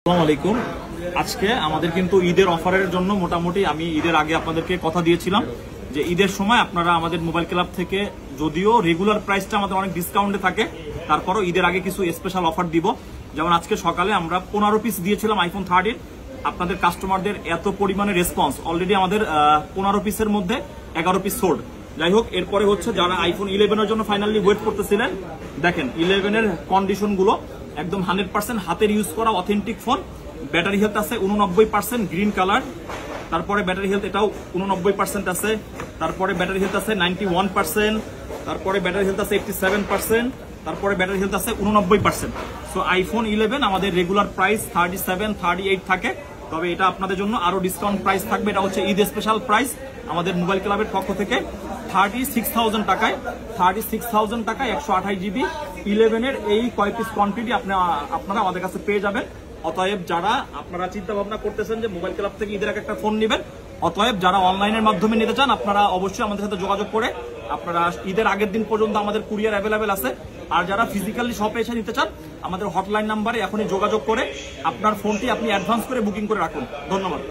আসসালামু আলাইকুম। আজকে আমাদের কিন্তু ঈদের অফারের জন্য মোটামুটি আমি ঈদের আগে আপনাদেরকে কথা দিয়েছিলাম যে ঈদের সময় আপনারা আমাদের মোবাইল ক্লাব থেকে যদিও রেগুলার প্রাইসটা আমাদের অনেক ডিসকাউন্টে থাকে, তারপরও ঈদের আগে কিছু স্পেশাল অফার দিব। যেমন আজকে সকালে আমরা 15 পিস দিয়েছিলাম আইফোন 13। আপনাদের কাস্টমারদের এত পরিমাণে রেসপন্স, অলরেডি আমাদের 15 পিসের মধ্যে 11 পিস সোল্ড। যাই হোক, এরপরে হচ্ছে যারা আইফোন 11 এর জন্য ফাইনালি ওয়েট করতেছিলেন, দেখেন 11 এর কন্ডিশন গুলো একদম 100% হাতের ইউজ করা অথেন্টিক ফোন। ব্যাটারি হেলথ আছে 89%, গ্রিন কালার। তারপরে ব্যাটারি হেলথ এটাও 89% আছে। তারপরে ব্যাটারি হেলথ আছে 91%। তারপরে ব্যাটারি হেলথ আছে 87%। তারপরে ব্যাটারি হেলথ আছে 89%। সো আইফোন 11 আমাদের রেগুলার প্রাইস 37, 38 থাকে, তবে এটা আপনাদের জন্য আরো ডিসকাউন্ট প্রাইস থাকবে। এটা হচ্ছে ঈদ স্পেশাল প্রাইস আমাদের মোবাইল ক্লাবের পক্ষ থেকে 36,000 টাকায়। 36,000 টাকায় 128 জিবি 11 এর এই কয় পিস কোয়ান্টিটি আপনারা আমাদের কাছে পেয়ে যাবেন। অতএব যারা আপনারা চিন্তা ভাবনা করতেছেন যে মোবাইল ক্লাব থেকে ঈদের একটা ফোন নেবেন, অতএব যারা অনলাইনের মাধ্যমে নিতে চান আপনারা অবশ্যই আমাদের সাথে যোগাযোগ করে আপনারা ঈদের আগের দিন পর্যন্ত আমাদের কুরিয়ার অ্যাভেলেবেল আছে। আর যারা ফিজিক্যালি শপে এসে নিতে চান আমাদের হটলাইন নাম্বারে এখনই যোগাযোগ করে আপনার ফোনটি আপনি অ্যাডভান্স করে বুকিং করে রাখুন। ধন্যবাদ।